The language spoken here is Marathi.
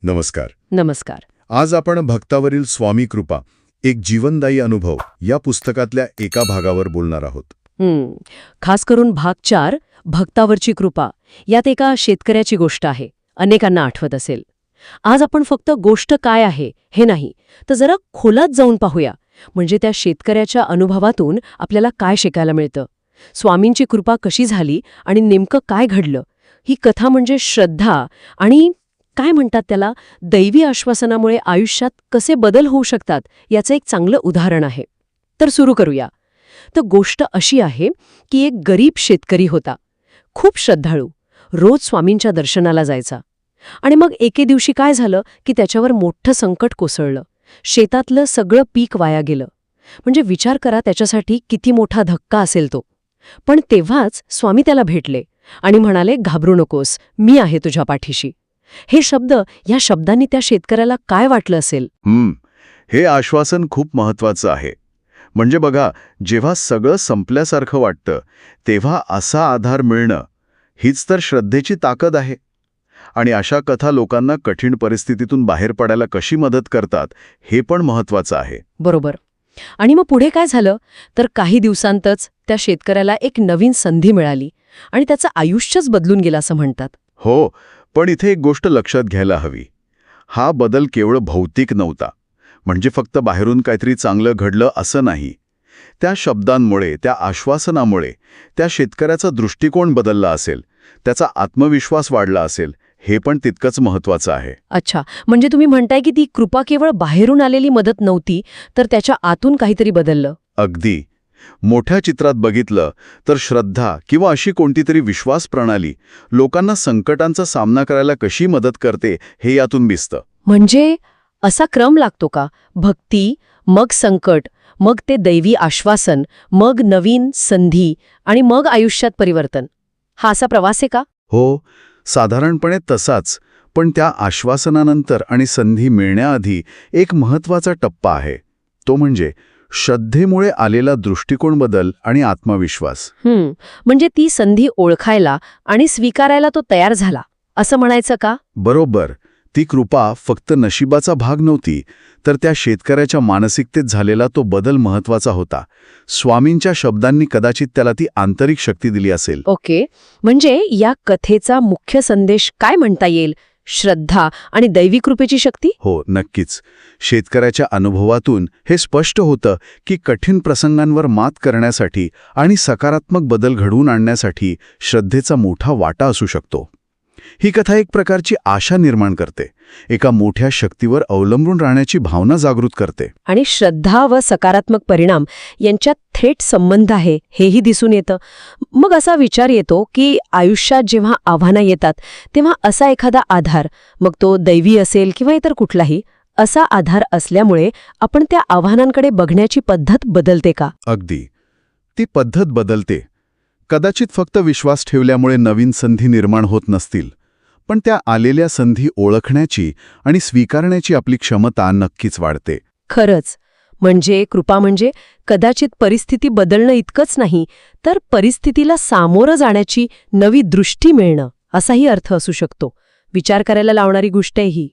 नमस्कार. नमस्कार. आज आपण भक्तावरील स्वामी कृपा एक जीवनदायी अनुभव या पुस्तकातल्या एका भागावर बोलणार आहोत. खास करून भाग 4 भक्तावरची कृपा यात एका शेतकऱ्याची गोष्ट आहे. अनेकांना आठवत असेल. आज आपण फक्त गोष्ट काय आहे हे नाही, तर जरा खोलात जाऊन पाहूया. म्हणजे त्या शेतकऱ्याच्या अनुभवातून आपल्याला काय शिकायला मिळतं, स्वामींची कृपा कशी झाली आणि नेमकं काय घडलं. ही कथा म्हणजे श्रद्धा आणि काय म्हणतात त्याला, दैवी आश्वासनामुळे आयुष्यात कसे बदल होऊ शकतात याचं एक चांगलं उदाहरण आहे. तर सुरू करूया. तर गोष्ट अशी आहे की एक गरीब शेतकरी होता, खूप श्रद्धाळू, रोज स्वामींच्या दर्शनाला जायचा. आणि मग एके दिवशी काय झालं की त्याच्यावर मोठं संकट कोसळलं. शेतातलं सगळं पीक वाया गेलं. म्हणजे विचार करा त्याच्यासाठी किती मोठा धक्का असेल तो. पण तेव्हाच स्वामी त्याला भेटले आणि म्हणाले, घाबरू नकोस, मी आहे तुझ्या पाठीशी. हे शब्द, या शब्दांनी त्या शेतकऱ्याला काय वाटलं असेल? हे आश्वासन खूप महत्वाचं आहे. म्हणजे बघा, जेव्हा सगळं संपल्यासारखं वाटतं तेव्हा असा आधार मिळणं, हीच तर श्रद्धेची ताकद आहे. आणि अशा कथा लोकांना कठीण परिस्थितीतून बाहेर पडायला कशी मदत करतात हे पण महत्वाचं आहे. बरोबर. आणि मग पुढे काय झालं तर काही दिवसांतच त्या शेतकऱ्याला एक नवीन संधी मिळाली आणि त्याचं आयुष्यच बदलून गेलं असं म्हणतात. हो, पण इथे एक गोष्ट लक्षात घ्यायला हवी. हा बदल केवळ भौतिक नव्हता. म्हणजे फक्त बाहेरून काहीतरी चांगलं घडलं असं नाही. त्या शब्दांमुळे, त्या आश्वासनामुळे त्या शेतकऱ्याचा दृष्टिकोन बदलला असेल, त्याचा आत्मविश्वास वाढला असेल, हे पण तितकंच महत्वाचं आहे. अच्छा, म्हणजे तुम्ही म्हणताय की ती कृपा केवळ बाहेरून आलेली मदत नव्हती, तर त्याच्या आतून काहीतरी बदललं. अगदी. मोठ्या चित्रात बघितलं तर श्रद्धा किंवा अशी कोणतीतरी विश्वास प्रणाली लोकांना संकटांचा सामना करायला कशी मदत करते हे यातून दिसतं. म्हणजे असा क्रम लागतो का? भक्ती, मग संकट, मग ते दैवी आश्वासन, मग नवीन संधी आणि मग आयुष्यात परिवर्तन. हा असा प्रवास आहे का? हो, साधारणपणे तसाच. पण त्या आश्वासनानंतर आणि संधी मिळण्याआधी एक महत्वाचा टप्पा आहे. तो म्हणजे श्रद्धेमुळे आलेला दृष्टिकोन बदल आणि आत्मविश्वास. म्हणजे ती संधी ओळखायला आणि स्वीकारायला तो तयार झाला, असं म्हणायचं का? बरोबर. ती कृपा फक्त नशिबाचा भाग नव्हती, तर त्या शेतकऱ्याच्या मानसिकतेत झालेला तो बदल महत्वाचा होता. स्वामींच्या शब्दांनी कदाचित त्याला ती आंतरिक शक्ती दिली असेल. ओके, म्हणजे या कथेचा मुख्य संदेश काय म्हणता येईल? श्रद्धा आणि दैवी कृपेची शक्ती? हो, नक्कीच. शेतकऱ्याच्या अनुभवातून हे स्पष्ट होतं की कठीण प्रसंगांवर मात करण्यासाठी आणि सकारात्मक बदल घडवून आणण्यासाठी श्रद्धेचा मोठा वाटा असू शकतो. ही कथा एक प्रकारची आशा निर्माण करते, एका मोठ्या शक्तीवर अवलंबून राहण्याची भावना जागृत करते. आणि श्रद्धा व सकारात्मक परिणाम यांच्यात थेट संबंध आहे हेही दिसून येतं. मग असा विचार येतो की आयुष्यात जेव्हा आव्हानं येतात तेव्हा असा एखादा आधार, मग तो दैवी असेल किंवा इतर कुठलाही, असा आधार असल्यामुळे आपण त्या आव्हानांकडे बघण्याची पद्धत बदलते का? अगदी. ती पद्धत बदलते. कदाचित फक्त विश्वास ठेवल्यामुळे नवीन संधी निर्माण होत नसतील, पण त्या आलेल्या संधी ओळखण्याची आणि स्वीकारण्याची आपली क्षमता नक्कीच वाढते. खरंच. म्हणजे कृपा म्हणजे कदाचित परिस्थिती बदलणं इतकंच नाही, तर परिस्थितीला सामोरं जाण्याची नवी दृष्टी मिळणं, असाही अर्थ असू शकतो. विचार करायला लावणारी गोष्ट आहे ही.